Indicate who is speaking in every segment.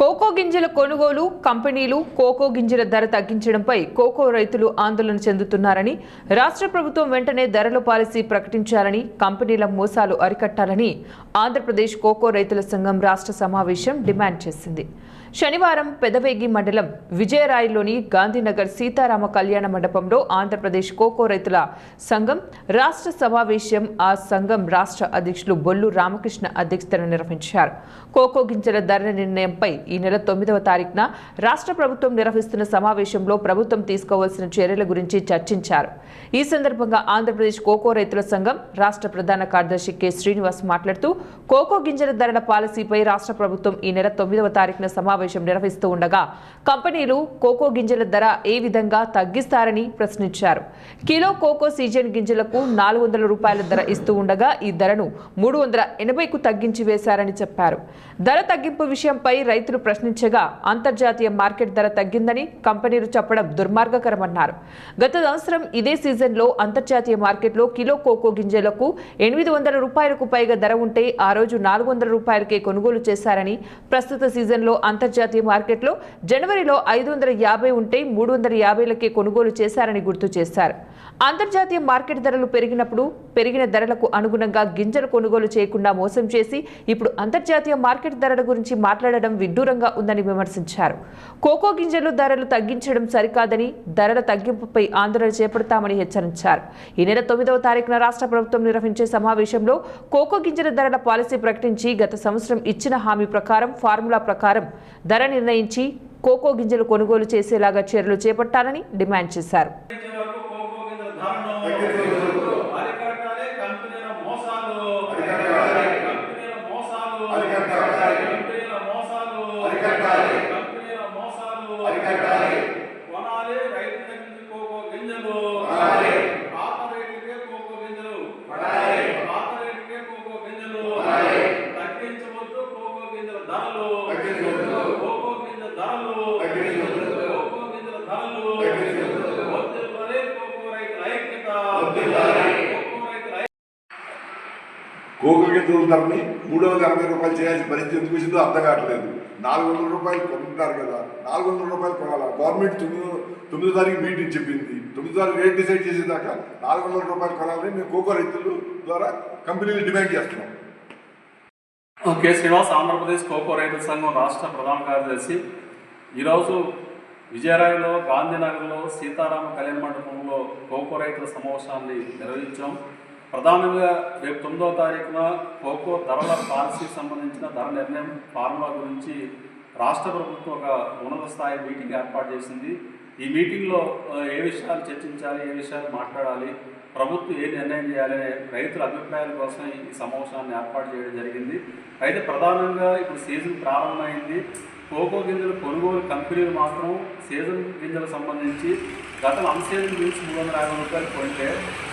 Speaker 1: Cocoa గింజల కొనుగోలు కంపెనీలు కోకో గింజల ధర తగ్గించడంపై కోకో రైతులు ఆందోళన చెందుతున్నారని, రాష్ట్ర ప్రభుత్వం వెంటనే ధరల పాలసీ ప్రకటించాలని, కంపెనీల మోసాలు అరికట్టాలని ఆంధ్రప్రదేశ్ కోకో రైతుల సంఘం రాష్ట్ర సమావేశం డిమాండ్ చేసింది. శనివారం పెదవేగి మండలం విజయరాయిలోని గాంధీనగర్ సీతారామ కళ్యాణ మండపంలో ఆంధ్రప్రదేశ్ కోకో రైతుల సంఘం రాష్ట్ర సమావేశం ఆ సంఘం రాష్ట్ర అధ్యక్షులు బొల్లు రామకృష్ణ అధ్యక్షతన నిర్వహించారు. కోకో గింజల ధర నిర్ణయంపై ఈ నెల 9వ తారీఖున రాష్ట్ర ప్రభుత్వం నిర్వహిస్తున్న సమావేశంలో ప్రభుత్వం తీసుకోవాల్సిన చర్యల గురించి చర్చించారు. ఈ సందర్భంగా ఆంధ్రప్రదేశ్ కోకో రైతుల సంఘం రాష్ట్ర ప్రధాన కార్యదర్శి కె శ్రీనివాస్ మాట్లాడుతూ, కోకో గింజల ధరల పాలసీపై రాష్ట్ర ప్రభుత్వం ఈ నెల 9వ తారీఖున సమావేశం నిర్వహిస్తూ ఉండగా కంపెనీలు కోకో గింజల ధర ఏ విధంగా తగ్గిస్తారని ప్రశ్నించారు. కిలో కోకో సీజన్ గింజలకు 400 రూపాయల ధర ఇస్తూ ఉండగా ఈ ధరను 380కు తగ్గించి వేశారని చెప్పారు. ధర తగ్గింపు విషయంపై రైతులు ప్రశ్నించగా అంతర్జాతీయ మార్కెట్ ధర తగ్గిందని కంపెనీలు చెప్పడం దుర్మార్గకరమన్నారు. గత సంవత్సరం ఇదే సీజన్లో అంతర్జాతీయ మార్కెట్లో కిలో కోకో గింజలకు 800 రూపాయలకు పైగా ధర ఉంటే ఆ రోజు 400 రూపాయలకే కొనుగోలు చేశారని, ప్రస్తుత సీజన్లో అంతర్జాతీయ మార్కెట్లో జనవరిలో 550 ఉంటే 350లకే కొనుగోలు చేశారని గుర్తు చేశారు. అంతర్జాతీయ మార్కెట్ ధరలు పెరిగినప్పుడు పెరిగిన ధరలకు అనుగుణంగా గింజలు కొనుగోలు చేయకుండా మోసం చేసి ఇప్పుడు అంతర్జాతీయ మార్కెట్ ధరల గురించి మాట్లాడడం విడ్డూరంగా ఉందని విమర్శించారు. కోకో గింజలు ధరలు తగ్గించడం సరికాదని, ధరల తగ్గింపుపై ఆందోళన చేపడతామని హెచ్చరించారు. ఈ నెల 9వ తారీఖున రాష్ట్ర ప్రభుత్వం నిర్వహించే సమావేశంలో కోకో గింజల ధరల పాలసీ ప్రకటించి గత సంవత్సరం ఇచ్చిన హామీ ప్రకారం ఫార్ములా ప్రకారం ధర నిర్ణయించి కోకో గింజలు కొనుగోలు చేసేలాగా చర్యలు చేపట్టాలని డిమాండ్ చేశారు.
Speaker 2: కోకో గింజల ధరని 380 రూపాయలు చేయాల్సిన పరిస్థితి ఎందుకు వచ్చిందో అర్థం కావట్లేదు. 400 రూపాయలు కొంటున్నారు కదా, 400 రూపాయలు కొనాలా. గవర్నమెంట్ 9వ తారీఖు మీటింగ్ చెప్పింది. 9వ తారీఖు రేట్ డిసైడ్ చేసేదాకా 400 రూపాయలు కొనాలని మేము కోకో రైతులు ద్వారా కంపెనీలు డిమాండ్ చేస్తున్నాం.
Speaker 3: కె శ్రీనివాస్, ఆంధ్రప్రదేశ్ కోకో రైతుల సంఘం రాష్ట్ర ప్రధాన కార్యదర్శి. ఈరోజు విజయరాయిలో గాంధీనగర్లో సీతారామ కళ్యాణ మండపంలో కోకో రైతుల సమావేశాన్ని నిర్వహించాం. ప్రధానంగా రేపు 9వ తారీఖున కోకో ధరల పాలసీకి సంబంధించిన ధర నిర్ణయం ఫార్ములా గురించి రాష్ట్ర ప్రభుత్వం ఒక ఉన్నత స్థాయి మీటింగ్ ఏర్పాటు చేసింది. ఈ మీటింగ్లో ఏ విషయాలు చర్చించాలి, ఏ విషయాలు మాట్లాడాలి, ప్రభుత్వం ఏ నిర్ణయం చేయాలనే రైతుల అభిప్రాయాల కోసం ఈ సమావేశాన్ని ఏర్పాటు చేయడం జరిగింది. అయితే ప్రధానంగా ఇప్పుడు సీజన్ ప్రారంభమైంది. కోకో గింజల కొనుగోలు కంపెనీలు మాత్రం సీజన్ గింజలకు సంబంధించి గతం అన్సీజన్ గిల్స్ 350 రూపాయలు కొంటే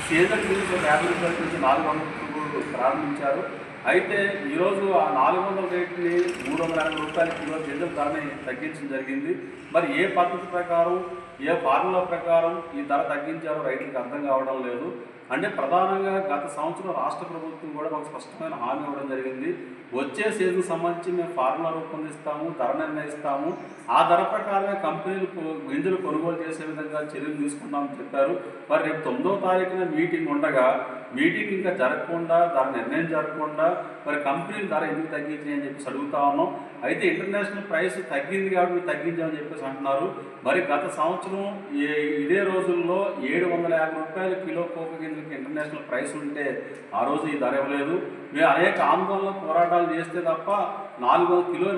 Speaker 3: సీజన్ గిల్స్ 50 రూపాయల నుంచి 400 రూపాయలు ప్రారంభించారు. అయితే ఈరోజు ఆ 400 రేట్ని 350 రూపాయల కిలో గింజల ధరని తగ్గించడం జరిగింది. మరి ఏ పద్ధతి ప్రకారం, ఏ ఫార్ములా ప్రకారం ఈ ధర తగ్గించారో రైతులకు అర్థం కావడం లేదు. అంటే ప్రధానంగా గత సంవత్సరం రాష్ట్ర ప్రభుత్వం కూడా ఒక స్పష్టమైన హామీ ఇవ్వడం జరిగింది. వచ్చే సీజన్ సంబంధించి మేము ఫార్ములా రూపొందిస్తాము, ధర నిర్ణయిస్తాము, ఆ ధర ప్రకారమే కంపెనీలు గింజలు కొనుగోలు చేసే విధంగా చర్యలు తీసుకుంటామని చెప్పారు. మరి రేపు 9వ తారీఖున మీటింగ్ ఉండగా మీటింగ్ ఇంకా జరగకుండా, ధర నిర్ణయం జరగకుండా మరి కంపెనీలు ధర ఎందుకు తగ్గించాయి అని చెప్పేసి అడుగుతా ఉన్నాం. అయితే ఇంటర్నేషనల్ ప్రైస్ తగ్గింది కాబట్టి తగ్గించామని చెప్పేసి అంటున్నారు. మరి గత సంవత్సరం ఇదే రోజుల్లో 750 రూపాయల కిలో కోకో గింజలకి ఇంటర్నేషనల్ ప్రైస్ ఉంటే ఆ రోజు ఈ ధర ఇవ్వలేదు. మేము అనేక ఆందోళన పోరాటాలు చేస్తే తప్ప 400 కిలో